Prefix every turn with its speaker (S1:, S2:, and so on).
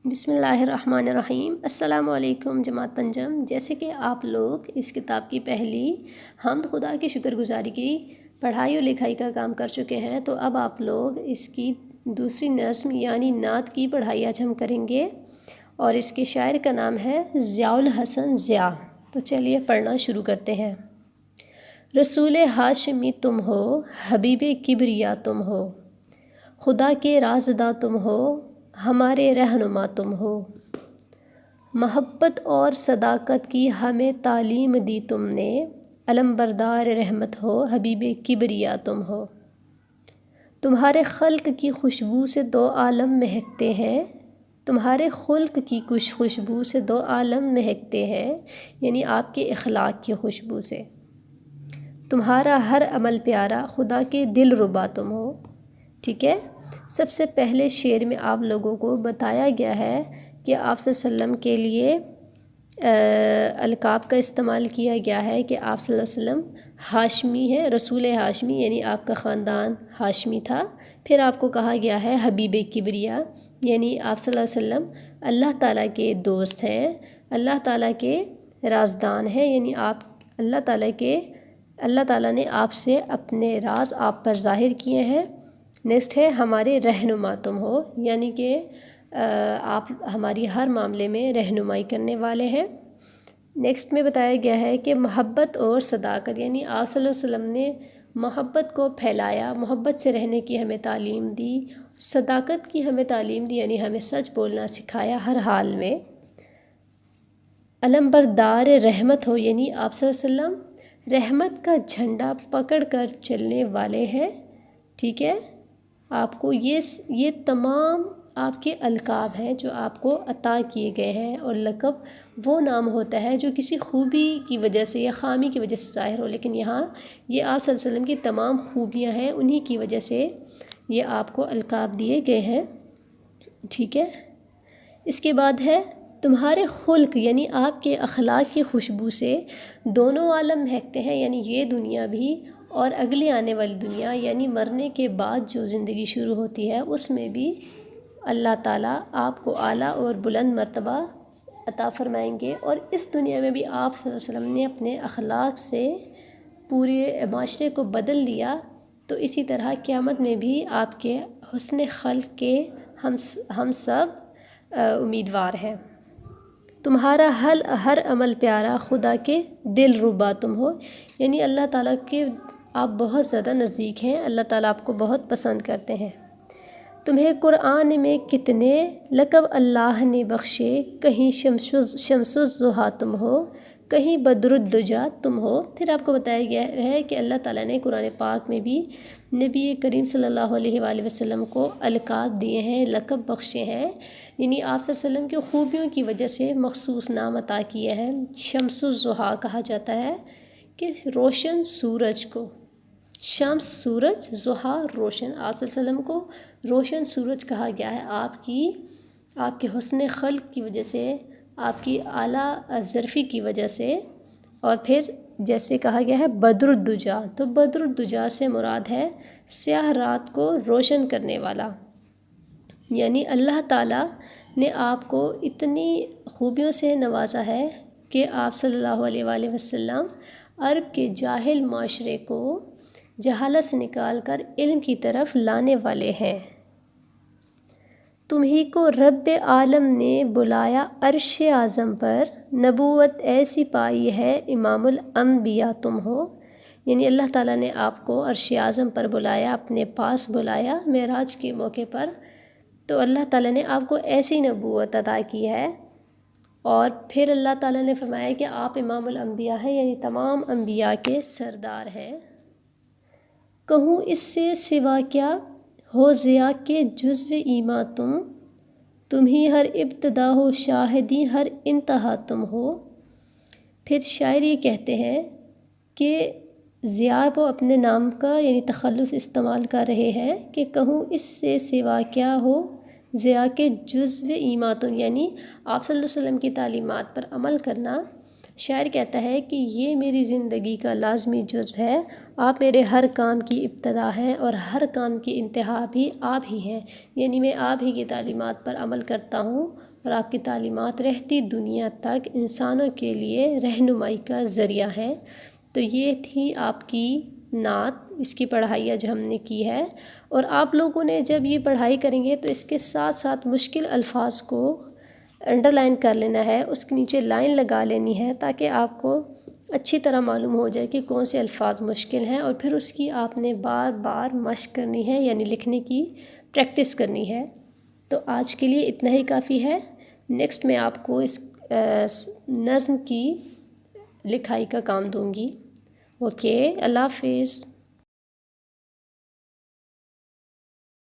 S1: بسم اللہ الرحمن الرحیم۔ السلام علیکم جماعت پنجم۔ جیسے کہ آپ لوگ اس کتاب کی پہلی حمد خدا کی شکر گزاری کی پڑھائی اور لکھائی کا کام کر چکے ہیں، تو اب آپ لوگ اس کی دوسری نظم یعنی نعت کی پڑھائی آج ہم کریں گے، اور اس کے شاعر کا نام ہے ضیاء الحسن ضیاء۔ تو چلیے پڑھنا شروع کرتے ہیں۔ رسول ہاشمی تم ہو، حبیب کبریا تم ہو، خدا کے رازداں تم ہو، ہمارے رہنما تم ہو، محبت اور صداقت کی ہمیں تعلیم دی تم نے، علم بردار رحمت ہو، حبیب کبریا تم ہو۔ تمہارے خلق کی خوشبو سے دو عالم مہکتے ہیں، تمہارے خلق کی خوشبو سے دو عالم مہکتے ہیں، یعنی آپ کے اخلاق کی خوشبو سے۔ تمہارا ہر عمل پیارا، خدا کے دل ربا تم ہو۔ ٹھیک ہے، سب سے پہلے شعر میں آپ لوگوں کو بتایا گیا ہے کہ آپ صلی اللہ علیہ وسلم کے لیے القاب کا استعمال کیا گیا ہے کہ آپ صلی اللہ علیہ وسلم ہاشمی ہے، رسول ہاشمی، یعنی آپ کا خاندان ہاشمی تھا۔ پھر آپ کو کہا گیا ہے حبیب کبریا، یعنی آپ صلی اللہ علیہ وسلم اللہ تعالیٰ کے دوست ہیں، اللہ تعالیٰ کے رازدان ہیں، یعنی آپ اللہ تعالیٰ نے آپ سے اپنے راز آپ پر ظاہر کیے ہیں۔ نیکسٹ ہے ہمارے رہنما تم ہو، یعنی کہ آپ ہماری ہر معاملے میں رہنمائی کرنے والے ہیں۔ نیکسٹ میں بتایا گیا ہے کہ محبت اور صداقت، یعنی آپ صلی اللہ علیہ وسلم نے محبت کو پھیلایا، محبت سے رہنے کی ہمیں تعلیم دی، صداقت کی ہمیں تعلیم دی، یعنی ہمیں سچ بولنا سکھایا ہر حال میں۔ علم بردار رحمت ہو، یعنی آپ صلی اللہ علیہ وسلم رحمت کا جھنڈا پکڑ کر چلنے والے ہیں۔ ٹھیک ہے، آپ کو یہ تمام آپ کے القاب ہیں جو آپ کو عطا کیے گئے ہیں، اور لقب وہ نام ہوتا ہے جو کسی خوبی کی وجہ سے یا خامی کی وجہ سے ظاہر ہو، لیکن یہاں یہ آپ صلی اللہ علیہ وسلم کی تمام خوبیاں ہیں، انہی کی وجہ سے یہ آپ کو القاب دیے گئے ہیں۔ ٹھیک ہے، اس کے بعد ہے تمہارے خلق، یعنی آپ کے اخلاق کی خوشبو سے دونوں عالم مہکتے ہیں، یعنی یہ دنیا بھی اور اگلی آنے والی دنیا، یعنی مرنے کے بعد جو زندگی شروع ہوتی ہے اس میں بھی اللہ تعالیٰ آپ کو اعلیٰ اور بلند مرتبہ عطا فرمائیں گے، اور اس دنیا میں بھی آپ صلی اللہ علیہ وسلم نے اپنے اخلاق سے پورے معاشرے کو بدل دیا، تو اسی طرح قیامت میں بھی آپ کے حسن خلق کے ہم سب امیدوار ہیں۔ تمہارا ہر عمل پیارا، خدا کے دل ربا تم ہو، یعنی اللہ تعالیٰ کے آپ بہت زیادہ نزدیک ہیں، اللہ تعالیٰ آپ کو بہت پسند کرتے ہیں۔ تمہیں قرآن میں کتنے لقب اللہ نے بخشے، کہیں شمس الضحیٰ تم ہو، کہیں بدر الدجیٰ تم ہو۔ پھر آپ کو بتایا گیا ہے کہ اللہ تعالیٰ نے قرآن پاک میں بھی نبی کریم صلی اللہ علیہ وآلہ وسلم کو القاب دیے ہیں، لقب بخشے ہیں، یعنی آپ صلی اللہ علیہ وسلم کی خوبیوں کی وجہ سے مخصوص نام عطا کیے ہیں۔ شمس الضحیٰ کہا جاتا ہے کہ روشن سورج کو، شمس سورج، ضحیٰ روشن، آپ صلی اللہ علیہ وسلم کو روشن سورج کہا گیا ہے آپ کے حسن خلق کی وجہ سے، آپ کی اعلیٰ ظرفی کی وجہ سے۔ اور پھر جیسے کہا گیا ہے بدر الدجیٰ، تو بدر الدجیٰ سے مراد ہے سیاہ رات کو روشن کرنے والا، یعنی اللہ تعالیٰ نے آپ کو اتنی خوبیوں سے نوازا ہے کہ آپ صلی اللہ علیہ وآلہ وسلم عرب کے جاہل معاشرے کو جہالت سے نکال کر علم کی طرف لانے والے ہیں۔ تمہیں کو رب عالم نے بلایا عرش اعظم پر، نبوت ایسی پائی ہے امام الانبیاء تم ہو، یعنی اللہ تعالیٰ نے آپ کو عرش اعظم پر بلایا، اپنے پاس بلایا معراج کے موقع پر، تو اللہ تعالیٰ نے آپ کو ایسی نبوت عطا کی ہے، اور پھر اللہ تعالیٰ نے فرمایا کہ آپ امام الانبیاء ہیں، یعنی تمام انبیاء کے سردار ہیں۔ کہوں اس سے سوا کیا ہو ضیاء کے جزو ایماں تم ہی ہر ابتدا ہو، شاہدی ہر انتہا تم ہو۔ پھر شاعر یہ کہتے ہیں کہ ضیاء وہ اپنے نام کا یعنی تخلص استعمال کر رہے ہیں کہ کہوں اس سے سوا کیا ہو ضیاء کے جزو ایماں تم، یعنی آپ صلی اللہ علیہ وسلم کی تعلیمات پر عمل کرنا شاعر کہتا ہے کہ یہ میری زندگی کا لازمی جزو ہے، آپ میرے ہر کام کی ابتدا ہیں اور ہر کام کی انتہا بھی آپ ہی ہیں، یعنی میں آپ ہی کی تعلیمات پر عمل کرتا ہوں اور آپ کی تعلیمات رہتی دنیا تک انسانوں کے لیے رہنمائی کا ذریعہ ہیں۔ تو یہ تھی آپ کی نعت، اس کی پڑھائی جو ہم نے کی ہے، اور آپ لوگوں نے جب یہ پڑھائی کریں گے تو اس کے ساتھ ساتھ مشکل الفاظ کو انڈر لائن کر لینا ہے، اس کے نیچے لائن لگا لینی ہے تاکہ آپ کو اچھی طرح معلوم ہو جائے کہ کون سے الفاظ مشکل ہیں، اور پھر اس کی آپ نے بار بار مشق کرنی ہے، یعنی لکھنے کی پریکٹس کرنی ہے۔ تو آج کے لیے اتنا ہی کافی ہے۔ نیکسٹ میں آپ کو اس نظم کی لکھائی کا کام دوں گی۔ اوکے، اللہ حافظ۔